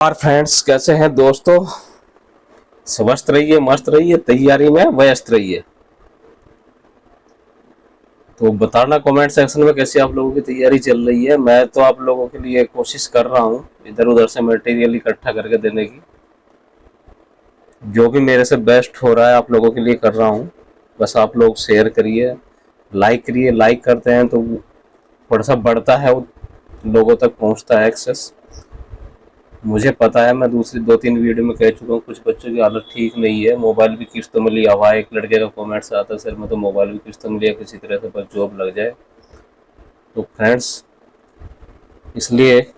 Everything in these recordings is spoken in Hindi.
और फ्रेंड्स, कैसे हैं दोस्तों? स्वस्थ रहिए, मस्त रहिए, तैयारी में व्यस्त रहिए। तो बताना कमेंट सेक्शन में कैसी आप लोगों की तैयारी चल रही है। मैं तो आप लोगों के लिए कोशिश कर रहा हूँ इधर उधर से मटेरियल इकट्ठा करके देने की। जो भी मेरे से बेस्ट हो रहा है आप लोगों के लिए कर रहा हूँ। बस आप लोग शेयर करिए, लाइक करिए। लाइक करते हैं तो थोड़ा सा बढ़ता है, वो लोगों तक पहुँचता है एक्सेस। मुझे पता है, मैं दूसरी 2-3 वीडियो में कह चुका हूँ, कुछ बच्चों की हालत ठीक नहीं है। मोबाइल भी किस्तों में लिया हुआ है। एक लड़के का कमेंट से आता है, सर मैं तो मोबाइल भी किस्तों में लिया, किसी तरह से बस जॉब लग जाए। तो फ्रेंड्स, इसलिए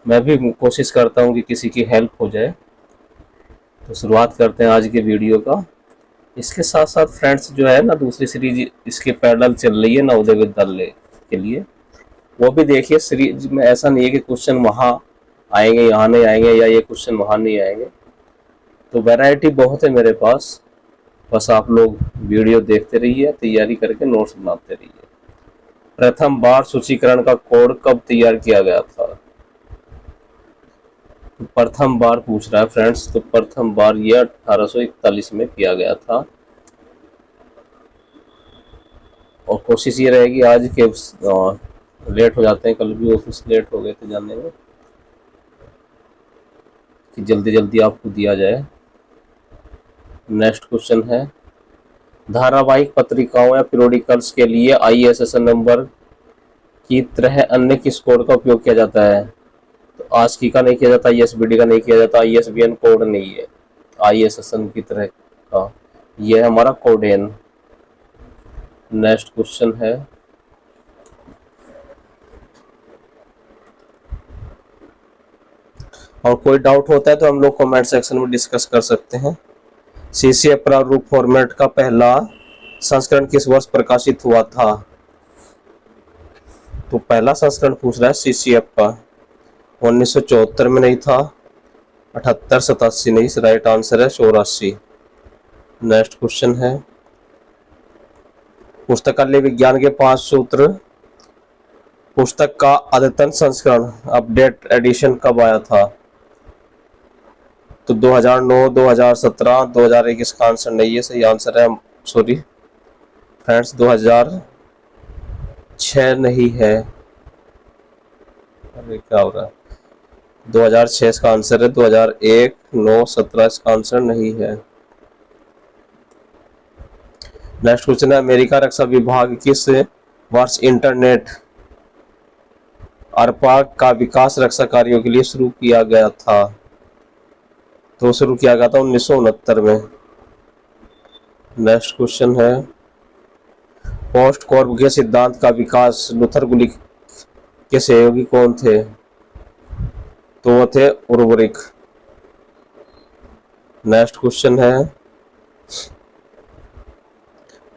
मैं भी कोशिश करता हूँ कि किसी की हेल्प हो जाए। तो शुरुआत करते हैं आज के वीडियो का। इसके साथ साथ फ्रेंड्स, जो है ना, दूसरी सीरीज इसके पैरेलल चल रही है नवोदय विद्यालय के लिए, वो भी देखिए। सीरीज में ऐसा नहीं है कि क्वेश्चन वहाँ आएंगे यहाँ नहीं आएंगे, या ये क्वेश्चन वहाँ नहीं आएंगे। तो वैरायटी बहुत है मेरे पास। बस आप लोग वीडियो देखते रहिए, तैयारी करके नोट्स बनाते रहिए। प्रथम बार सूचीकरण का कोड कब तैयार किया गया था? तो प्रथम बार पूछ रहा है फ्रेंड्स, तो प्रथम बार ये 1841 में किया गया था। और कोशिश ये रहेगी आज के लेट हो जाते हैं, कल भी ऑफिस लेट हो गए थे जाने में, कि जल्दी जल्दी आपको दिया जाए। नेक्स्ट क्वेश्चन है, धारावाहिक पत्रिकाओं या पीरियोडिकल्स के लिए ISSN नंबर की तरह अन्य किस कोड का उपयोग किया जाता है? तो ASCII का नहीं किया जाता, ISBD का नहीं किया जाता, ISBN कोड नहीं है ISSN की तरह का, यह है हमारा कोडेन। नेक्स्ट क्वेश्चन है, और कोई डाउट होता है तो हम लोग कमेंट सेक्शन में डिस्कस कर सकते हैं। CCF प्रारूप फॉर्मेट का पहला संस्करण किस वर्ष प्रकाशित हुआ था? तो पहला संस्करण पूछ रहा है CCF का। 1974 में नहीं था, 78-87 नहीं, राइट आंसर है 84। नेक्स्ट क्वेश्चन है, पुस्तकालय विज्ञान के 5 सूत्र पुस्तक का अद्यतन संस्करण, अपडेट एडिशन कब आया था? तो 2009, 2017, 2021 का आंसर नहीं है। सही आंसर है, सॉरी फ्रेंड्स, 2006 नहीं है। अरे क्या हो रहा है, 2006 इसका आंसर है। 2001, 9, 17 इसका आंसर नहीं है। नेक्स्ट क्वेश्चन है, अमेरिका रक्षा विभाग किस वर्ष इंटरनेट ARPA का विकास रक्षा कार्यों के लिए शुरू किया गया था? तो शुरू किया गया था 1969 में। नेक्स्ट क्वेश्चन है, पोस्ट कॉर्ब के सिद्धांत का विकास लूथर गुलिक के सहयोगी कौन थे? तो वो थे उर्वरिक। नेक्स्ट क्वेश्चन है,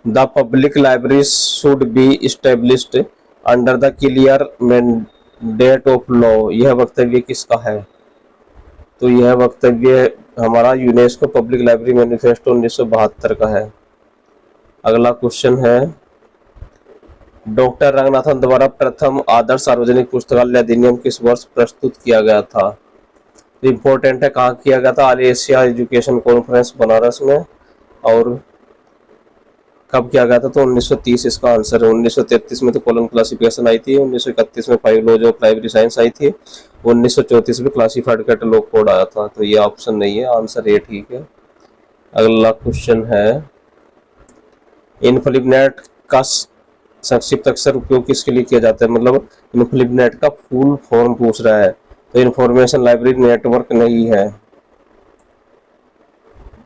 the public library should be established under the clear mandate of law, यह वक्तव्य किसका है? तो यह वक्तव्य हमारा यूनेस्को पब्लिक लाइब्रेरी मैनिफेस्टो 1972 का है। अगला क्वेश्चन है, डॉक्टर रंगनाथन द्वारा प्रथम आदर्श सार्वजनिक पुस्तकालय अधिनियम किस वर्ष प्रस्तुत किया गया था? इम्पोर्टेंट है, कहाँ किया गया था? All Asia education conference Banaras में। और कब किया गया था? तो 1930 इसका आंसर है। 1933 में तो कॉलम क्लासिफिकेशन आई थी, 1931 में 5 लॉज ऑफ लाइब्रेरी साइंस आई थी, 1934 में क्लासिफाइड कैटलॉग कोड आया था। तो ये ऑप्शन नहीं है, आंसर ए ठीक है। अगला क्वेश्चन है, इनफलिपनेट का संक्षिप्त अक्षर उपयोग किसके लिए किया जाता है? मतलब इनफलिपनेट का फुल फॉर्म पूछ रहा है। तो इन्फॉर्मेशन लाइब्रेरी नेटवर्क नहीं है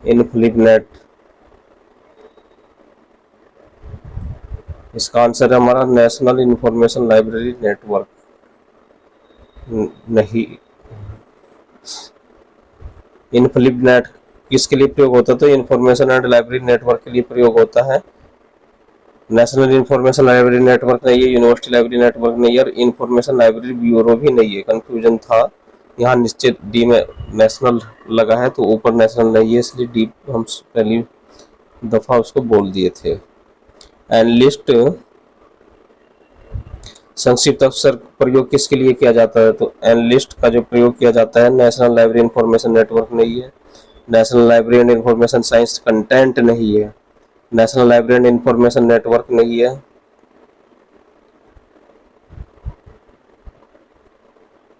इनफलिपनेट, इसका आंसर है हमारा नेशनल इंफॉर्मेशन लाइब्रेरी नेटवर्क नहीं। इनफलिपनेट किसके लिए प्रयोग होता है? तो इंफॉर्मेशन एंड लाइब्रेरी नेटवर्क के लिए प्रयोग होता है। नेशनल इंफॉर्मेशन लाइब्रेरी नेटवर्क नहीं है, यूनिवर्सिटी लाइब्रेरी नेटवर्क नहीं है, और इंफॉर्मेशन लाइब्रेरी ब्यूरो भी नहीं है। कंफ्यूजन था यहाँ, निश्चित डी में नेशनल लगा है तो ऊपर नेशनल नहीं है, इसलिए डी हम पहली दफा उसको बोल दिए थे। एनलिस्ट संक्षिप्त अक्षर प्रयोग किसके लिए किया जाता है? तो एनलिस्ट का जो प्रयोग किया जाता है। नेशनल लाइब्रेरी इंफॉर्मेशन नेटवर्क नहीं है। National library and information science content नहीं है। National library and information network नहीं है।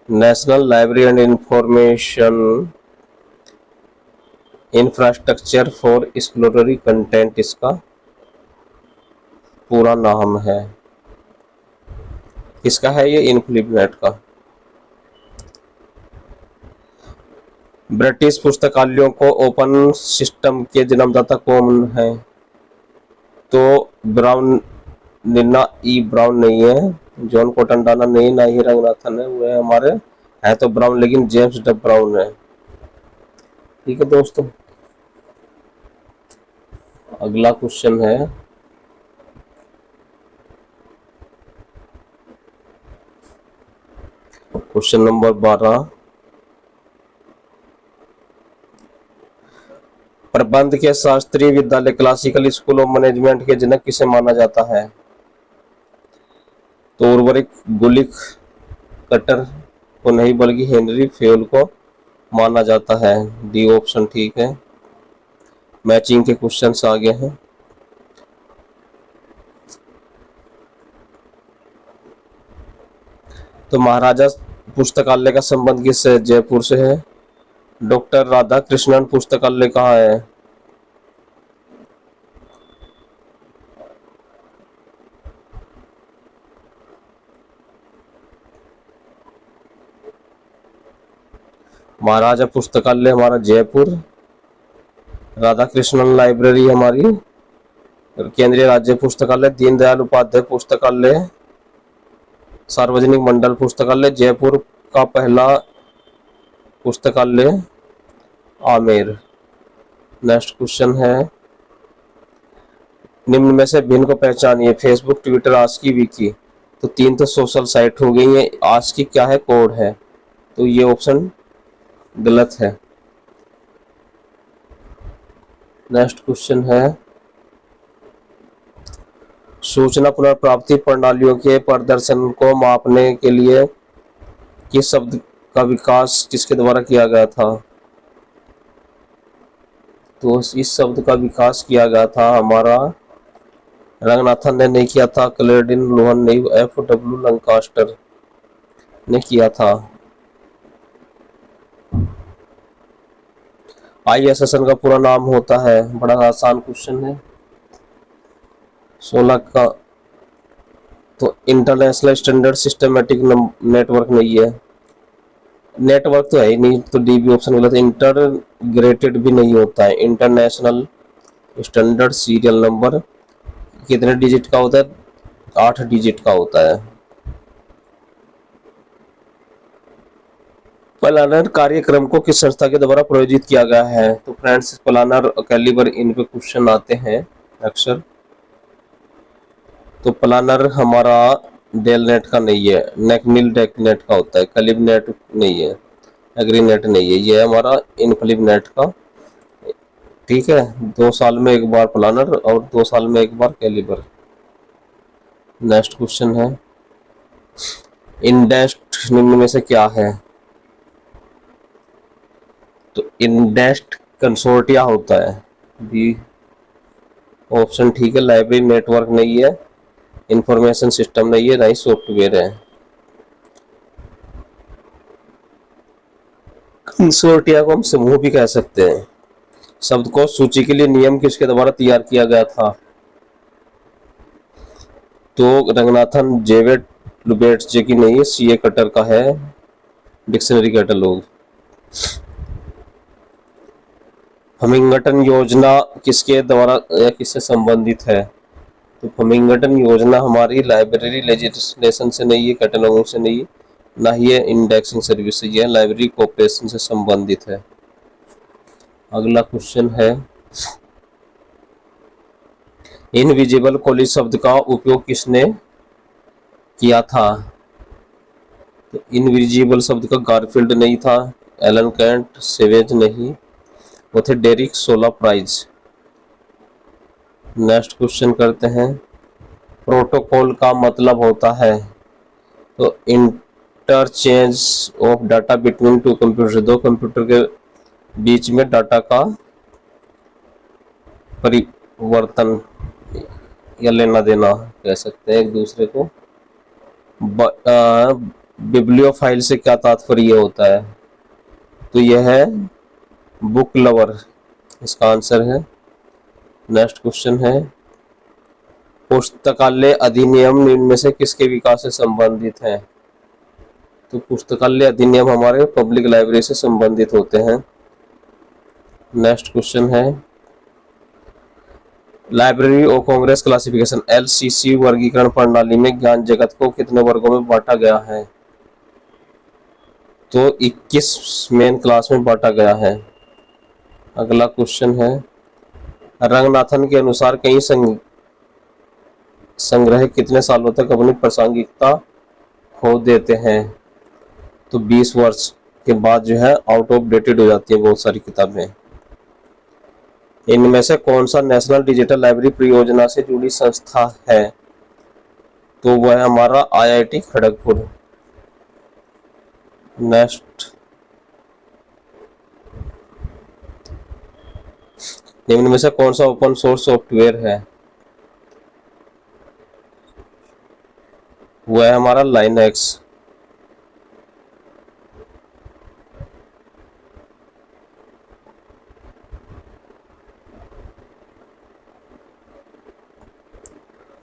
National library and information infrastructure for exploratory content इसका पूरा नाम है। किसका है ये? इनफिनिबनेट का। ब्रिटिश पुस्तकालयों को ओपन सिस्टम के जन्मदाता कौन है? तो ब्राउन, निन्ना ई ब्राउन नहीं है, जॉन कॉटन डाना नहीं, ना ही रंगनाथन है, वो है हमारे है तो ब्राउन, लेकिन जेम्स डब ब्राउन है। ठीक है दोस्तों, अगला क्वेश्चन है क्वेश्चन नंबर 12। प्रबंध के शास्त्रीय विद्यालय क्लासिकल स्कूल ऑफ मैनेजमेंट के जनक किसे माना जाता है? तो उर्वरिक गुलिक कटर को नहीं बल्कि हेनरी फेल को माना जाता है। डी ऑप्शन ठीक है। मैचिंग के क्वेश्चंस आगे हैं। तो महाराजा पुस्तकालय का संबंध किससे? जयपुर से है। डॉक्टर राधा कृष्णन पुस्तकालय कहाँ है? महाराजा पुस्तकालय हमारा जयपुर। राधा कृष्णन लाइब्रेरी हमारी केंद्रीय राज्य पुस्तकालय। दीनदयाल उपाध्याय पुस्तकालय सार्वजनिक मंडल पुस्तकालय। जयपुर का पहला पुस्तकालय आमेर। नेक्स्ट क्वेश्चन है, निम्न में से भिन्न को पहचानिए। Facebook, Twitter, ASCII, wiki. तो तीन तो सोशल साइट हो गई है। आस्की क्या है? कोड है। तो ये ऑप्शन गलत है। नेक्स्ट क्वेश्चन है, सूचना पुनर्प्राप्ति प्रणालियों के प्रदर्शन को मापने के लिए किस शब्द का विकास किसके द्वारा किया गया था? तो इस शब्द का विकास किया गया था हमारा रंगनाथन ने नहीं किया था, क्लेडिन लोहन नहीं, एफ.डब्ल्यू. लंकास्टर ने किया था। ISSN का पूरा नाम होता है, बड़ा आसान क्वेश्चन है 16 का। तो इंटरनेशनल स्टैंडर्ड सिस्टमेटिक नेटवर्क नहीं है। नेटवर्क तो है ही नहीं, तो डी भी ऑप्शन गलत है। इंटरग्रेटेड भी नहीं होता है। इंटरनेशनल स्टैंडर्ड सीरियल नंबर कितने डिजिट का होता है? 8 डिजिट का होता है। प्लानर कार्यक्रम को किस संस्था के द्वारा प्रायोजित किया गया है? तो फ्रेंड्स, प्लानर, कैलिबर, इन पे क्वेश्चन आते हैं अक्सर। तो प्लानर हमारा डेलनेट का नहीं है, नेकमिल डेकनेट का होता है। कैलिबनेट नहीं है, एग्रीनेट नहीं है, ये है हमारा इनफ्लिबनेट का। ठीक है, 2 साल में एक बार प्लानर और 2 साल में एक बार कैलिबर। नेक्स्ट क्वेश्चन है, इंडेस्ट निम्न में से क्या है? तो इंडेस्ट कंसोर्टिया होता है। बी ऑप्शन ठीक है। लाइब्रेरी नेटवर्क नहीं है, इंफॉर्मेशन सिस्टम नहीं है, ना ही सॉफ्टवेयर है। कंसोर्टिया को हम समूह भी कह सकते हैं। शब्दकोश सूची के लिए नियम किसके द्वारा तैयार किया गया था? तो रंगनाथन जेवेट लुबेट्स जे की नहीं है, CA कटर का है, डिक्शनरी कैटलॉग। फमिंगटन योजना किसके द्वारा या किससे संबंधित है? तो फमिंगटन योजना हमारी लाइब्रेरी लेजिस्लेशन से नहीं है, कैटलॉगिंग से नहीं है, ना ही है इंडेक्सिंग सर्विस से, यह लाइब्रेरी कॉर्पोरेशन से संबंधित है। अगला क्वेश्चन है, इनविजिबल कॉलेज शब्द का उपयोग किसने किया था? तो इनविजिबल शब्द का गारफील्ड नहीं था, एलन कैंट, सेवेज नहीं, वो थे डेरिक सोला प्राइज। नेक्स्ट क्वेश्चन करते हैं, प्रोटोकॉल का मतलब होता है? तो interchange of data between two computer, दो कंप्यूटर के बीच में डाटा का परिवर्तन या लेना देना कह सकते हैं एक दूसरे को। बिब्लियोफाइल से क्या तात्पर्य होता है? तो यह है बुक लवर, इसका आंसर है। नेक्स्ट क्वेश्चन है, पुस्तकालय अधिनियम निम्न में से किसके विकास से संबंधित है? तो पुस्तकालय अधिनियम हमारे पब्लिक लाइब्रेरी से संबंधित होते हैं। नेक्स्ट क्वेश्चन है, library of Congress classification LCC वर्गीकरण प्रणाली में ज्ञान जगत को कितने वर्गों में बांटा गया है? तो 21 मेन क्लास में बांटा गया है। अगला क्वेश्चन है, रंगनाथन के अनुसार कई संग्रह कितने सालों तक अपनी प्रासंगिकता खो देते हैं? तो 20 वर्ष के बाद जो है आउट ऑफ डेटेड हो जाती है बहुत सारी किताबें। इनमें से कौन सा नेशनल डिजिटल लाइब्रेरी परियोजना से जुड़ी संस्था है? तो वह हमारा IIT खड़गपुर। नेक्स्ट, निम्न में से कौन सा ओपन सोर्स सॉफ्टवेयर है? वह है हमारा लाइनक्स।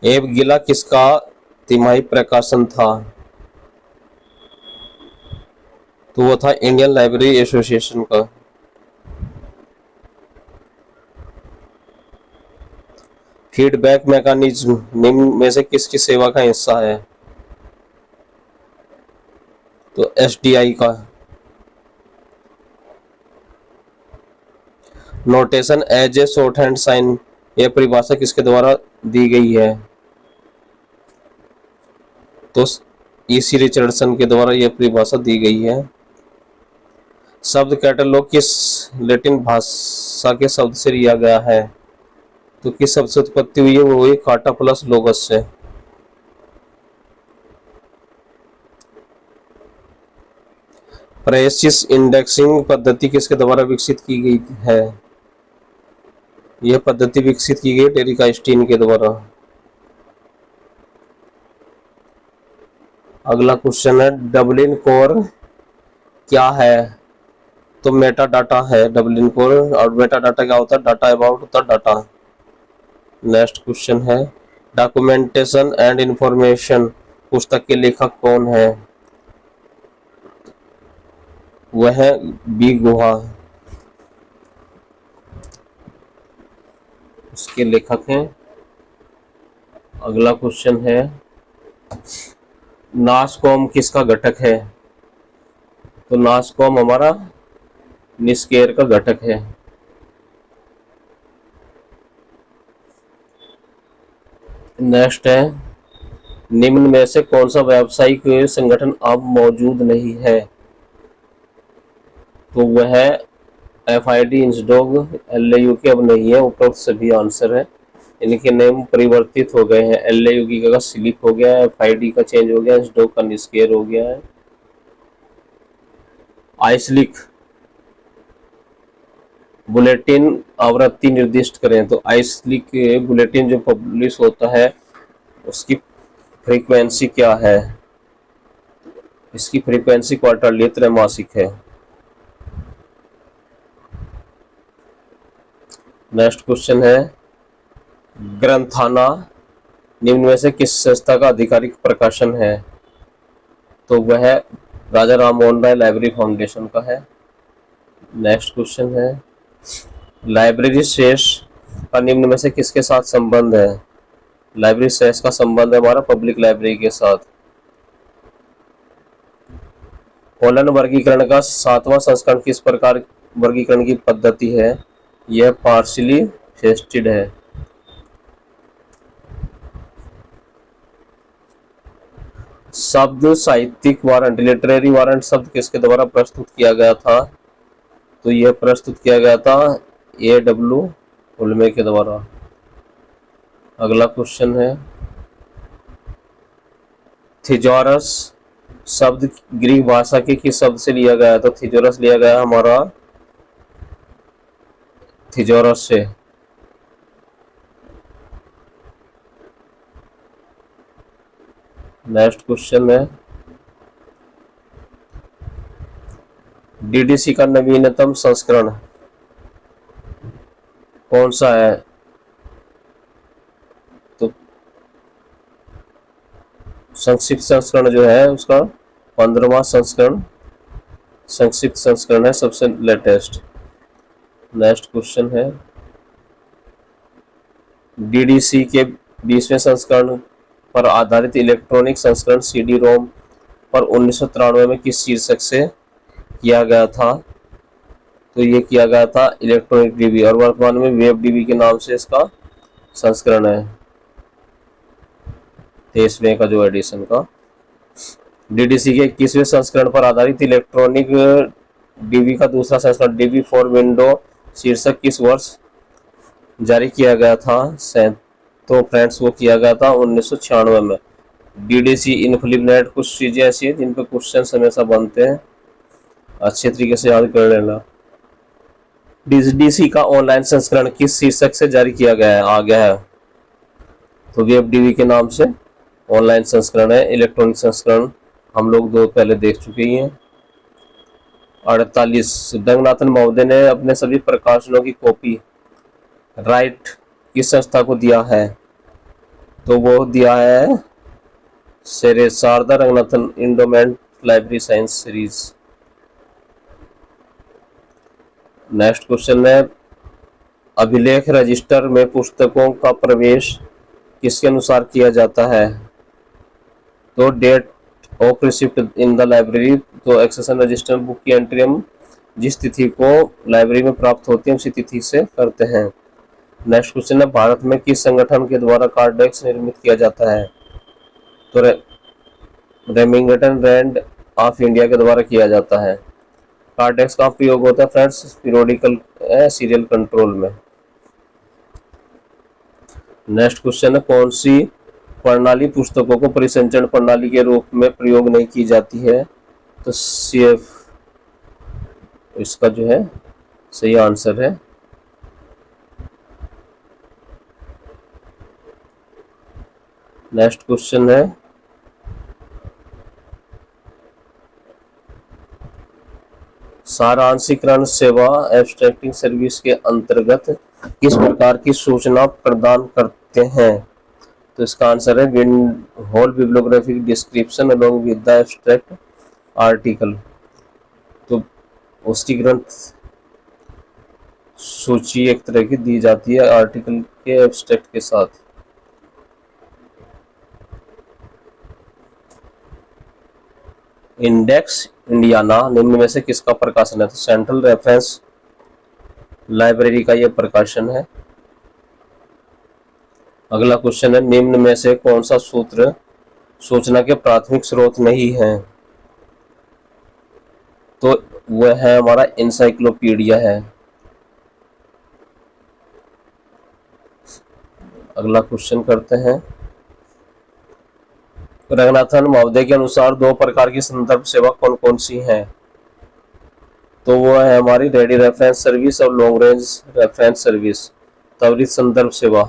एब गिला किसका तिमाही प्रकाशन था? तो वो था इंडियन लाइब्रेरी एसोसिएशन का। फीडबैक मैकेनिज्म निम्न में से किसकी सेवा का हिस्सा है? तो SDI का। Notation as a shorthand sign, यह परिभाषा किसके द्वारा दी गई है? तो EC रिचर्डसन के द्वारा यह परिभाषा दी गई है। शब्द कैटलॉग किस लैटिन भाषा के शब्द से लिया गया है? तो किस शब्द से उत्पत्ति हुई है? वो हुई काटा प्लस लोगस से। प्रेसिस इंडेक्सिंग पद्धति किसके द्वारा विकसित की गई है? यह पद्धति विकसित की गई डेरिक आइंस्टीन के द्वारा। अगला क्वेश्चन है, डबलिन कोर क्या है? तो मेटा डाटा है डबलिन कोर। और मेटा डाटा क्या होता है? डाटा अबाउट होता है डाटा। नेक्स्ट क्वेश्चन है, डॉक्यूमेंटेशन एंड इंफॉर्मेशन पुस्तक के लेखक कौन है? वह है बी गुहा, उसके लेखक हैं। अगला क्वेश्चन है, नासकॉम किसका घटक है? तो नासकॉम हमारा निस्केर का घटक है। नेक्स्ट है, निम्न में से कौन सा व्यावसायिक संगठन अब मौजूद नहीं है? तो वह है FID, इंसडॉग, LAU के अब नहीं है। उपरोक्त सभी आंसर है, इनके नेम परिवर्तित हो गए हैं। LAU का स्लिप हो गया है, FID का चेंज हो गया, इंसडॉग का निस्केर हो गया है। आइसलिक बुलेटिन आवृत्ति निर्दिष्ट करें। तो आइसलिक बुलेटिन जो पब्लिश होता है उसकी फ्रीक्वेंसी क्या है? इसकी फ्रीक्वेंसी क्वार्टरली त्रैमासिक है। नेक्स्ट क्वेश्चन है, ग्रंथाना निम्न में से किस संस्था का आधिकारिक प्रकाशन है? तो वह राजा राम मोहन राय लाइब्रेरी फाउंडेशन का है। नेक्स्ट क्वेश्चन है, लाइब्रेरी शेष का निम्न में से किसके साथ संबंध है? लाइब्रेरी शेष का संबंध है हमारा पब्लिक लाइब्रेरी के साथ। कॉलन वर्गीकरण का 7वां संस्करण किस प्रकार वर्गीकरण की पद्धति है? यह पार्शियली फेस्टेड है। शब्द साहित्यिक वारंट, लिटरेरी वारंट शब्द किसके द्वारा प्रस्तुत किया गया था? तो यह प्रस्तुत किया गया था A.W. हुल्मे के द्वारा। अगला क्वेश्चन है, थिजॉरस शब्द ग्रीक भाषा के किस शब्द से लिया गया है? तो थिजोरस लिया गया हमारा थिजोरस से। नेक्स्ट क्वेश्चन है डीडीसी का नवीनतम संस्करण कौन सा है? तो संक्षिप्त संस्करण जो है उसका 15वां संस्करण संक्षिप्त संस्करण है, सबसे लेटेस्ट। नेक्स्ट क्वेश्चन है डीडीसी के 20वें संस्करण पर आधारित इलेक्ट्रॉनिक संस्करण सीडी रोम पर 1993 में किस शीर्षक से किया गया था? तो ये किया गया था इलेक्ट्रॉनिक डीबी, और वर्तमान में वेब डीबी के नाम से इसका संस्करण है, 23वें का जो एडिशन का। डीडीसी के 21वें संस्करण पर आधारित इलेक्ट्रॉनिक डीबी का दूसरा संस्करण डीबी फॉर विंडो शीर्षक किस वर्ष जारी किया गया था? तो फ्रेंड्स वो किया गया था 1996 में। डीडीसी इनफ्लिपनेट कुछ चीजें ऐसी हैं जिन पर क्वेश्चन हमेशा बनते हैं, अच्छे तरीके से याद कर लेना। डीडीसी का ऑनलाइन संस्करण किस शीर्षक से जारी किया गया है? तो वेब डीबी के नाम से ऑनलाइन संस्करण है। इलेक्ट्रॉनिक संस्करण हम लोग दो पहले देख चुके ही हैं। 48 रंगनाथन महोदय ने अपने सभी प्रकाशनों की कॉपी राइट किस संस्था को दिया है? तो वो दिया है Sarada Ranganathan endowment library science series. Next question है अभिलेख रजिस्टर में पुस्तकों का प्रवेश किसके अनुसार किया जाता है? तो date of receipt in the library, तो एक्सेशन रजिस्टर बुक की एंट्री हम जिस तिथि को लाइब्रेरी में प्राप्त होती है उसी तिथि से करते हैं। नेक्स्ट क्वेश्चन है भारत में किस संगठन के द्वारा कार्डेक्स निर्मित किया जाता है? तो रेमिंगटन रैंड ऑफ इंडिया के द्वारा किया जाता है। कार्डेक्स का प्रयोग होता है फ्रेंड्स पीरियोडिकल सीरियल कंट्रोल में। नेक्स्ट क्वेश्चन है कौन सी प्रणाली पुस्तकों को परिसंचरण प्रणाली के रूप में प्रयोग नहीं की जाती है? तो सीएफ इसका जो है सही आंसर है। नेक्स्ट क्वेश्चन है सारांशीकरण सेवा एब्स्ट्रैक्टिंग सर्विस के अंतर्गत किस प्रकार की सूचना प्रदान करते हैं? तो इसका आंसर है whole bibliographic description along with the abstract article. तो उसकी ग्रंथ सूची एक तरह की दी जाती है आर्टिकल के एब्स्ट्रैक्ट के साथ। इंडेक्स इंडियाना निम्न में से किसका प्रकाशन है? तो सेंट्रल रेफरेंस लाइब्रेरी का यह प्रकाशन है। अगला क्वेश्चन है निम्न में से कौन सा सूत्र सूचना के प्राथमिक स्रोत नहीं है? तो वह है हमारा इंसाइक्लोपीडिया है। अगला क्वेश्चन करते हैं रंगनाथन महोदय के अनुसार दो प्रकार की संदर्भ सेवा कौन कौन सी हैं? तो वो है हमारी रेडी रेफरेंस सर्विस और लॉन्ग रेंज रेफरेंस सर्विस, त्वरित संदर्भ सेवा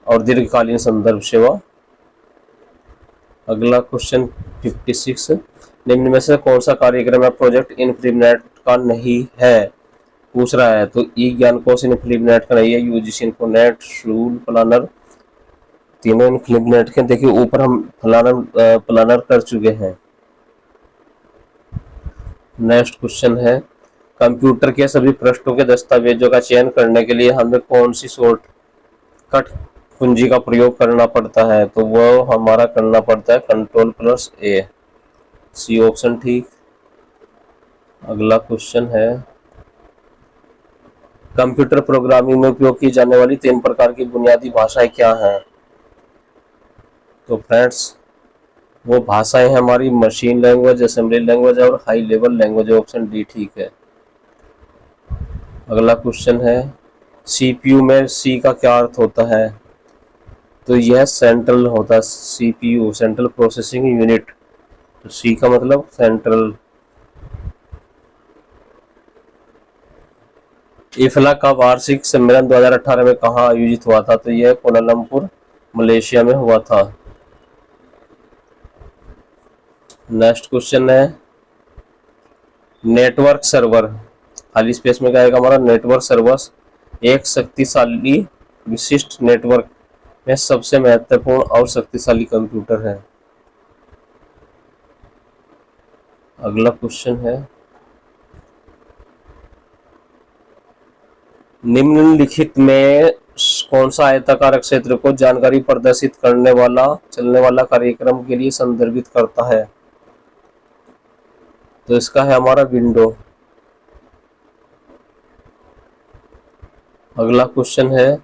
और दीर्घकालीन संदर्भ सेवा। अगला क्वेश्चन 56 निम्न में से कौन सा कार्यक्रम या प्रोजेक्ट इनफ्लिपनेट का नहीं है? पूछ रहा है। तो ई ज्ञान कोश इनफ्लिपनेट का नहीं है, यूजीसी इन्फोनेट, शूल प्लानर तीनों इनफ्लिपनेट के। देखिए ऊपर हम प्लानर कर चुके हैं। नेक्स्ट क्वेश्चन है कंप्यूटर के सभी पृष्ठों के दस्तावेजों का चयन करने के लिए हमें कौन सी शॉर्टकट कुंजी का प्रयोग करना पड़ता है? तो वो हमारा करना पड़ता है Ctrl+A, सी ऑप्शन ठीक। अगला क्वेश्चन है कंप्यूटर प्रोग्रामिंग में उपयोग की जाने वाली 3 प्रकार की बुनियादी भाषाएं क्या हैं? तो फ्रेंड्स वो भाषाएं हैं हमारी मशीन लैंग्वेज, असेंबली लैंग्वेज और high level language, option D ठीक है। अगला क्वेश्चन है सीपीयू में सी का क्या अर्थ होता है? तो यह सेंट्रल होता है, सीपीयू सेंट्रल प्रोसेसिंग यूनिट। तो सी का मतलब सेंट्रल। इफला का वार्षिक सम्मेलन 2018 में कहाँ आयोजित हुआ था? तो यह कोलालमपुर मलेशिया में हुआ था। नेक्स्ट क्वेश्चन है नेटवर्क सर्वर। खाली स्पेस में क्या आएगा हमारा? नेटवर्क सर्वर एक शक्तिशाली विशिष्ट नेटवर्क में सबसे महत्वपूर्ण और शक्तिशाली कंप्यूटर है। अगला क्वेश्चन है निम्नलिखित में कौन सा आयताकार क्षेत्र को जानकारी प्रदर्शित करने वाला चलने वाला कार्यक्रम के लिए संदर्भित करता है? तो इसका है हमारा विंडो। अगला क्वेश्चन है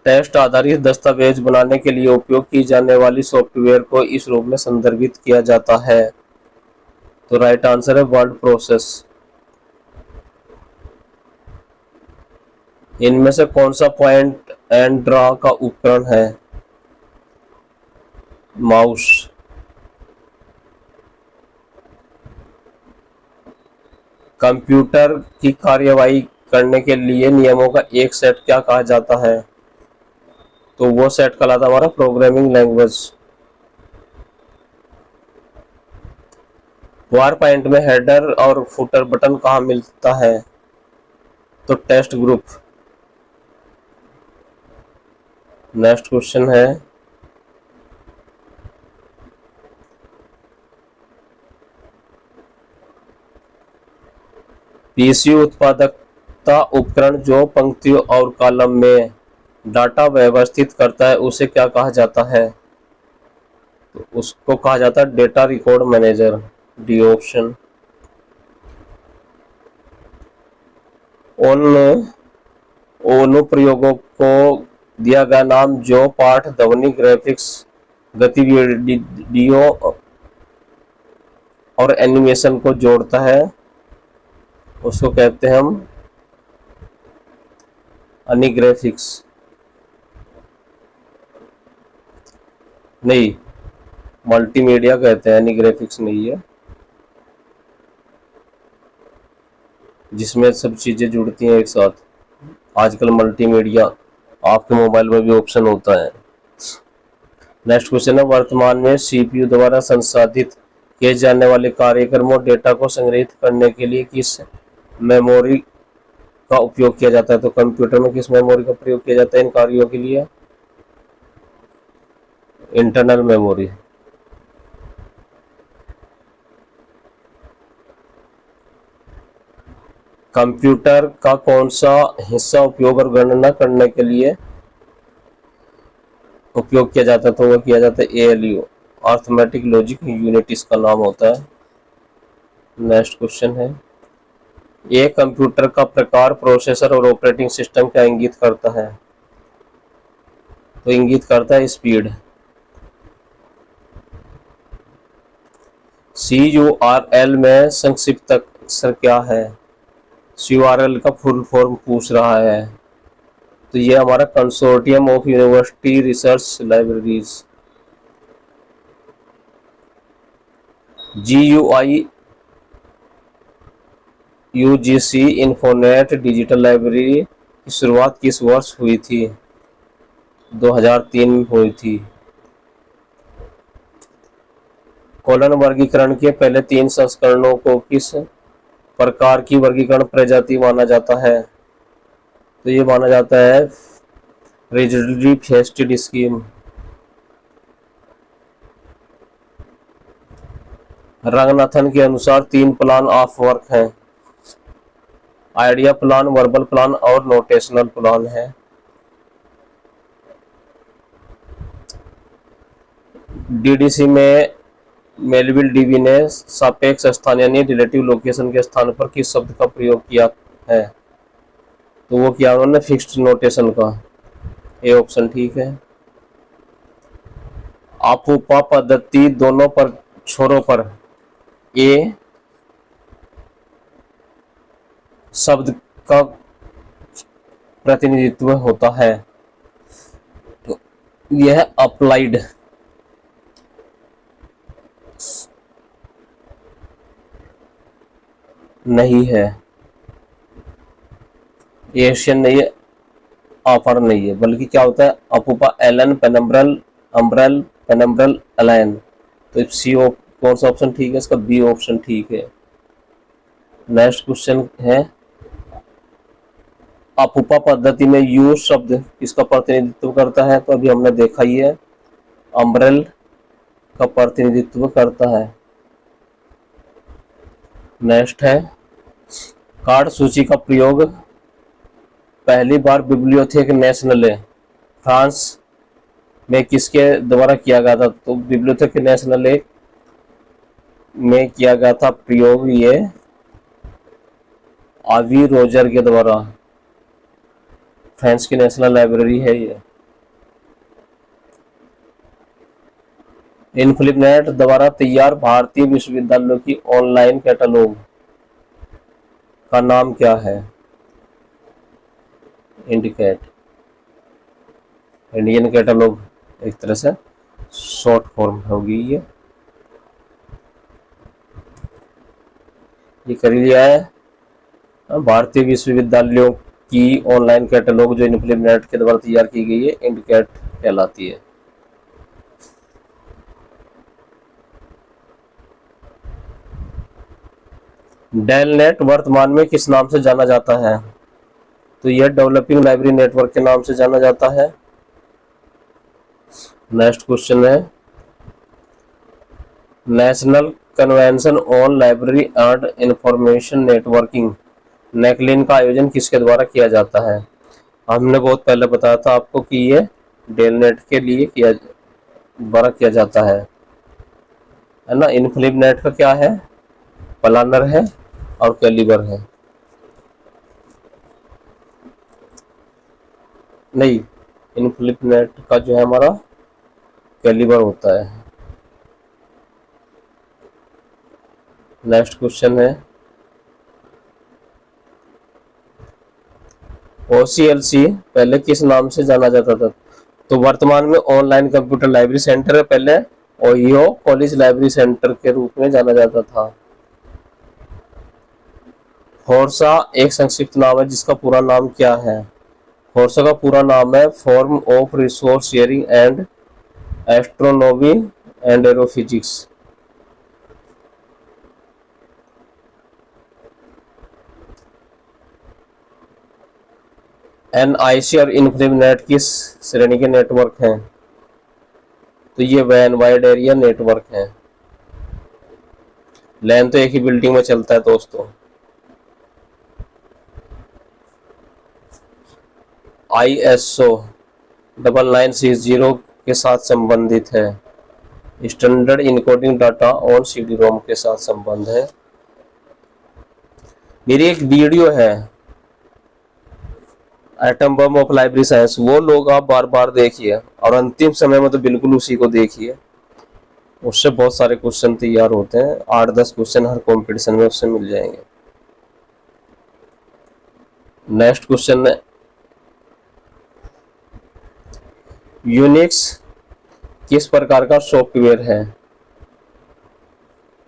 टेस्ट आधारित दस्तावेज बनाने के लिए उपयोग की जाने वाली सॉफ्टवेयर को इस रूप में संदर्भित किया जाता है? तो राइट आंसर है वर्ड प्रोसेस। इनमें से कौन सा पॉइंट एंड ड्रा का उपकरण है? माउस। कंप्यूटर की कार्यवाही करने के लिए नियमों का एक सेट क्या कहा जाता है? तो वो सेट कहलाता है हमारा प्रोग्रामिंग लैंग्वेज। पावर पॉइंट में हेडर और फुटर बटन कहाँ मिलता है? तो टेस्ट ग्रुप। नेक्स्ट क्वेश्चन है पीसी उत्पादकता उपकरण जो पंक्तियों और कॉलम में डाटा व्यवस्थित करता है उसे क्या कहा जाता है? तो उसको कहा जाता है data record manager. D option. उन अनुप्रयोगों को दिया गया नाम जो पाठ ध्वनि ग्राफिक्स गतिविधियों और एनिमेशन को जोड़ता है उसको कहते हैं हम एनिग्राफिक्स। नहीं, मल्टीमीडिया कहते हैं, एनिग्राफिक्स नहीं है, जिसमें सब चीजें जुड़ती हैं एक साथ। आजकल मल्टीमीडिया आपके मोबाइल में भी ऑप्शन होता है। नेक्स्ट क्वेश्चन है वर्तमान में सीपीयू द्वारा संसाधित किए जाने वाले कार्यक्रमों डेटा को संग्रहित करने के लिए किस मेमोरी का उपयोग किया जाता है? तो कंप्यूटर में किस मेमोरी का प्रयोग किया जाता है इन कार्यों के लिए? Internal memory. कंप्यूटर का कौन सा हिस्सा उपयोग और गणना करने के लिए उपयोग किया जाता है? तो वो किया जाता है एएलयू, अर्थमेटिक लॉजिक यूनिट इसका नाम होता है। नेक्स्ट क्वेश्चन है एक कंप्यूटर का प्रकार प्रोसेसर और ऑपरेटिंग सिस्टम क्या इंगित करता है? तो इंगित करता है स्पीड। CURL में संक्षिप्त अक्षर क्या है? CURL का फुल फॉर्म पूछ रहा है। तो ये हमारा consortium of university research libraries. GUI UGC Infonet digital library की शुरुआत किस वर्ष हुई थी? 2003 में हुई थी। कॉलन वर्गीकरण के पहले 3 संस्करणों को किस प्रकार की वर्गीकरण प्रजाति माना जाता है? तो ये माना जाता है रिजिडली फेस्टेड स्कीम। रंगनाथन के अनुसार 3 प्लान ऑफ वर्क हैं, आइडिया प्लान, वर्बल प्लान और नोटेशनल प्लान है। डीडीसी में मेलविल डीबी ने सापेक्ष स्थान यानी रिलेटिव लोकेशन के स्थान पर किस शब्द का प्रयोग किया है? तो वो किया उन्होंने फिक्स्ड नोटेशन का। ए ऑप्शन ठीक है। अपूपा पद्धति दोनों पर छोरों पर ए शब्द का प्रतिनिधित्व होता है। तो यह अप्लाइड नहीं है, एशियन नहीं है, ऑफर नहीं है, बल्कि क्या होता है अपूपा एलन पेनम्ब्रल अम्ब्रल पेनम्ब्रल अलायन। तो सी कौन सा ऑप्शन ठीक है? इसका बी ऑप्शन ठीक है। नेक्स्ट क्वेश्चन है अपूपा पद्धति में यू शब्द किसका प्रतिनिधित्व करता है? तो अभी हमने देखा ही है, अम्ब्रेल का प्रतिनिधित्व करता है। नेक्स्ट है कार्ड सूची का प्रयोग पहली बार बिब्लियोथेक नेशनले फ्रांस में किसके द्वारा किया गया था? तो बिब्लियोथेक नेशनले में किया गया था प्रयोग ये आवी रोजर के द्वारा। फ्रांस की नेशनल लाइब्रेरी है ये। इनफ्लिपनेट द्वारा तैयार भारतीय विश्वविद्यालयों की ऑनलाइन कैटलॉग का नाम क्या है? इंडिकेट, इंडियन कैटलॉग एक तरह से शॉर्ट फॉर्म होगी ये कर लिया है। भारतीय विश्वविद्यालयों की ऑनलाइन कैटलॉग जो इनफ्लिपनेट के द्वारा तैयार की गई है इंडिकेट कहलाती है। डेलनेट वर्तमान में किस नाम से जाना जाता है? तो यह डेवलपिंग लाइब्रेरी नेटवर्क के नाम से जाना जाता है। नेक्स्ट क्वेश्चन है national convention on library and information networking NACLIN का आयोजन किसके द्वारा किया जाता है? हमने बहुत पहले बताया था आपको कि ये डेलनेट के लिए द्वारा किया जाता है ना। इनफ्लिपनेट का क्या है? प्लानर है और कैलिबर है। नहीं, इनफ्लिपनेट का जो है हमारा कैलिबर होता है। नेक्स्ट क्वेश्चन है OCLC पहले किस नाम से जाना जाता था? तो वर्तमान में ऑनलाइन कंप्यूटर लाइब्रेरी सेंटर है, पहले ओहियो कॉलेज लाइब्रेरी सेंटर के रूप में जाना जाता था। फोर्सा एक संक्षिप्त नाम है जिसका पूरा नाम क्या है? फोर्सा का पूरा नाम है forum of resource sharing and astronomy and aerophysics. NIC और इनफ्लिपनेट किस श्रेणी के नेटवर्क हैं? तो ये वैन वाइड एरिया नेटवर्क है। लैन तो एक ही बिल्डिंग में चलता है दोस्तों। ISO 9960 के साथ संबंधित है। Standard encoding data on CD-ROM के साथ संबंध है। मेरी एक वीडियो है atom bomb of library science, वो लोग आप बार बार देखिए और अंतिम समय में तो बिल्कुल उसी को देखिए, उससे बहुत सारे क्वेश्चन तैयार होते हैं। 8-10 क्वेश्चन हर कंपटीशन में उससे मिल जाएंगे। नेक्स्ट क्वेश्चन है यूनिक्स किस प्रकार का सॉफ्टवेयर है?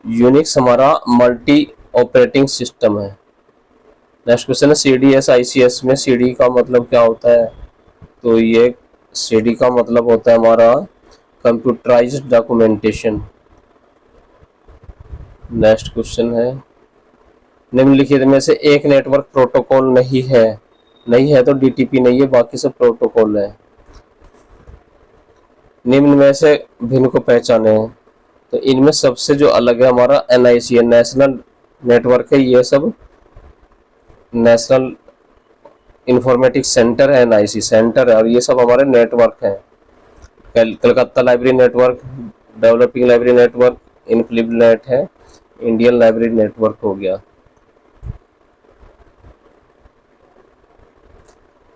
यूनिक्स हमारा मल्टी ऑपरेटिंग सिस्टम है। नेक्स्ट क्वेश्चन है CDS ICS में CD का मतलब क्या होता है? तो ये CD का मतलब होता है हमारा कंप्यूटराइज्ड डॉक्यूमेंटेशन। नेक्स्ट क्वेश्चन है निम्नलिखित में से एक नेटवर्क प्रोटोकॉल नहीं है तो DTP नहीं है, बाकी सब प्रोटोकॉल है। निम्न में से भिन्न को पहचाने। तो इनमें सबसे जो अलग है हमारा NIC है, नेशनल नेटवर्क है। ये सब नेशनल इंफॉर्मेटिक्स सेंटर है, NIC सेंटर है, और ये सब हमारे नेटवर्क हैं। Calcutta library network, developing library network, INFLIBNET है, इंडियन लाइब्रेरी नेटवर्क हो गया।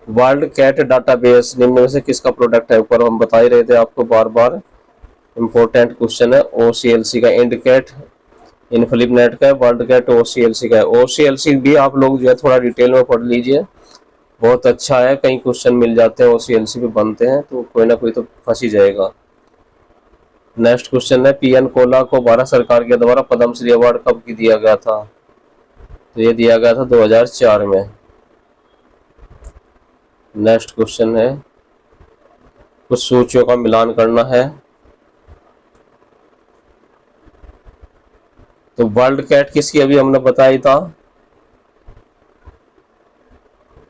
वर्ल्ड कैट डाटाबेस निम्न में से किसका प्रोडक्ट है? ऊपर हम बता ही रहे थे आपको बार बार, इंपॉर्टेंट क्वेश्चन है। OCLC का, इंडिकेट इनफ्लिपनेट का है, वर्ल्ड कैट OCLC का है। OCLC भी आप लोग जो है थोड़ा डिटेल में पढ़ लीजिए, बहुत अच्छा है। कई क्वेश्चन मिल जाते हैं OCLC पे बनते हैं, तो कोई ना कोई तो फंस ही जाएगा। नेक्स्ट क्वेश्चन है PN कोला को भारत सरकार के द्वारा पद्मश्री अवार्ड कब दिया गया था? तो ये दिया गया था 2004 में। नेक्स्ट क्वेश्चन है, कुछ सूचियों का मिलान करना है। तो वर्ल्ड कैट किसकी अभी हमने बताई था,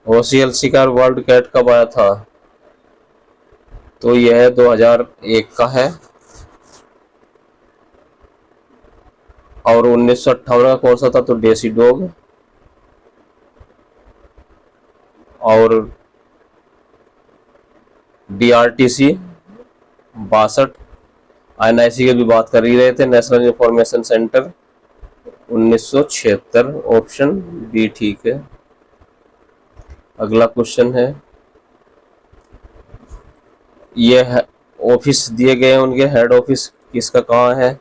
ओसीएलसी का वर्ल्ड कैट कब आया था, तो यह 2001 का है। और 1958 का कौन सा था, तो देसी डॉग। और DRTC 62, INIC की भी बात कर ही रहे थे, national information centre 1976, option B ठीक है। अगला क्वेश्चन है, ये ऑफिस दिए गए हैं, उनके हेड ऑफिस किसका कहाँ है।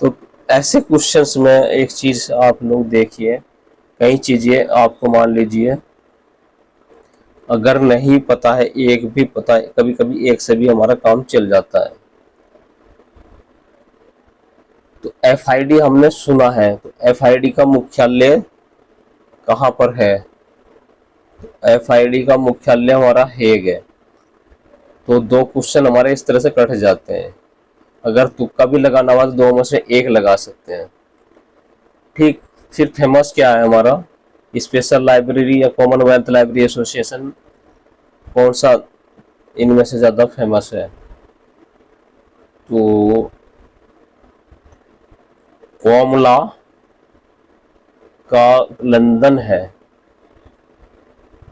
तो ऐसे क्वेश्चंस में एक चीज आप लोग देखिए, कई चीजें आपको मान लीजिए अगर नहीं पता है, एक भी पता है, कभी कभी एक से भी हमारा काम चल जाता है। तो FID हमने सुना है, तो FID का मुख्यालय कहाँ पर है, FID का मुख्यालय हमारा हेग है। तो दो क्वेश्चन हमारे इस तरह से कट जाते हैं। अगर तुक्का भी लगाना हुआ तो दो में से एक लगा सकते हैं। ठीक, फिर फेमस क्या है हमारा, स्पेशल लाइब्रेरी या कॉमनवेल्थ लाइब्रेरी एसोसिएशन, कौन सा इनमें से ज्यादा फेमस है। तो कॉमला का लंदन है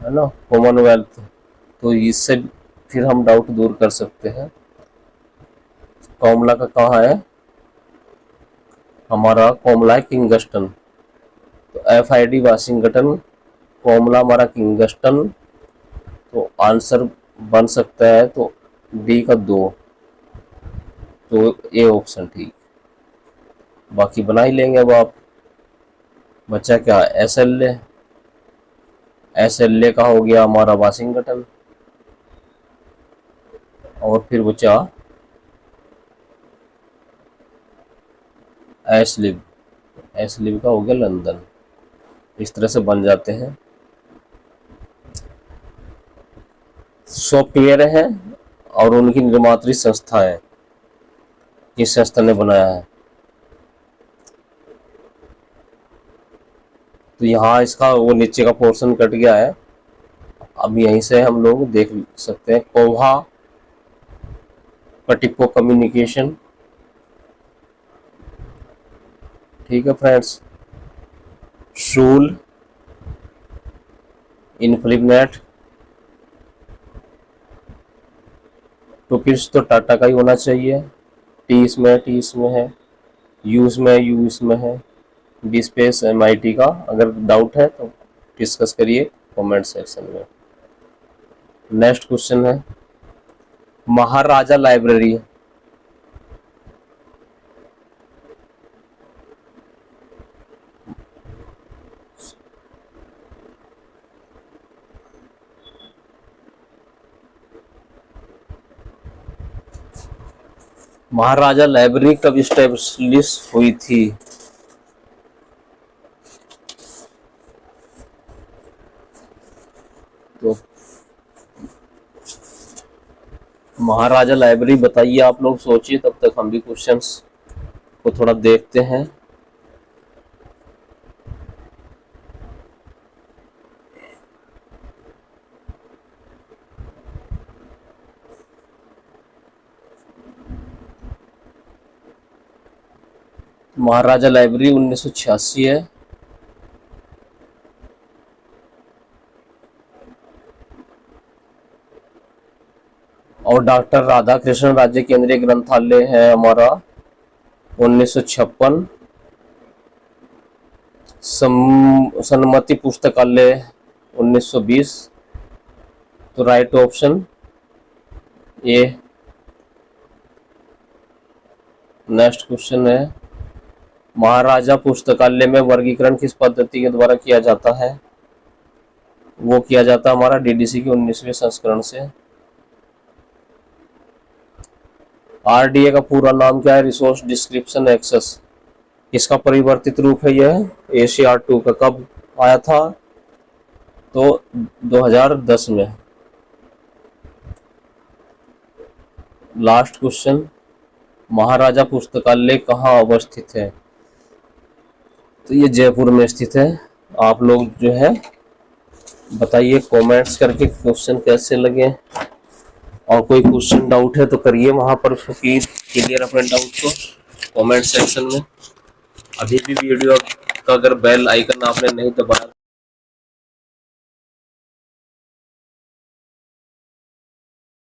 ना, कॉमनवेल्थ। तो इससे फिर हम डाउट दूर कर सकते हैं, कॉमला का कहाँ है, हमारा कॉमला है किंगस्टन। तो FID वाशिंगटन, कॉमला हमारा किंगस्टन। तो आंसर बन सकता है तो डी का 2, तो ए ऑप्शन ठीक। बाकी बना ही लेंगे अब आप। बच्चा क्या, SLA का हो गया हमारा वाशिंगटन। और फिर बचा एशलिव का हो गया लंदन। इस तरह से बन जाते हैं। सॉफ्टवेयर है और उनकी निर्मात्री संस्था है, किस संस्था ने बनाया है। तो यहाँ इसका वो नीचे का पोर्शन कट गया है, अब यहीं से हम लोग देख सकते हैं। कोहा पटिको कम्युनिकेशन, ठीक है फ्रेंड्स। शूल इन्फिनिनेट, टोकिस तो टाटा का ही होना चाहिए। टी इसमें है, यू इसमें है, डी स्पेस MIT का। अगर डाउट है तो डिस्कस करिए कमेंट सेक्शन में। नेक्स्ट क्वेश्चन है, महाराजा लाइब्रेरी महाराजा लाइब्रेरी कब इस्टेब्लिश हुई थी। तो महाराजा लाइब्रेरी बताइए, आप लोग सोचिए, तब तक हम भी क्वेश्चंस को थोड़ा देखते हैं। महाराजा लाइब्रेरी 1986 है। और डॉक्टर राधा कृष्ण राज्य केंद्रीय ग्रंथालय है हमारा 1956। सन्मति पुस्तकालय 1920। तो right option A. Next question है, महाराजा पुस्तकालय में वर्गीकरण किस पद्धति के द्वारा किया जाता है। वो किया जाता है हमारा DDC के 19वें संस्करण से। RDA का पूरा नाम क्या है, रिसोर्स डिस्क्रिप्शन एक्सेस। इसका परिवर्तित रूप है यह ACR2 का। कब आया था? तो 2010 में। लास्ट क्वेश्चन, महाराजा पुस्तकालय कहाँ अवस्थित है? तो ये जयपुर में स्थित है। आप लोग जो है बताइए कमेंट्स करके क्वेश्चन कैसे लगे, और कोई क्वेश्चन डाउट है तो करिए वहां पर क्लियर अपने डाउट को कमेंट सेक्शन में। अभी भी वीडियो का अगर बेल आइकन आपने नहीं दबाया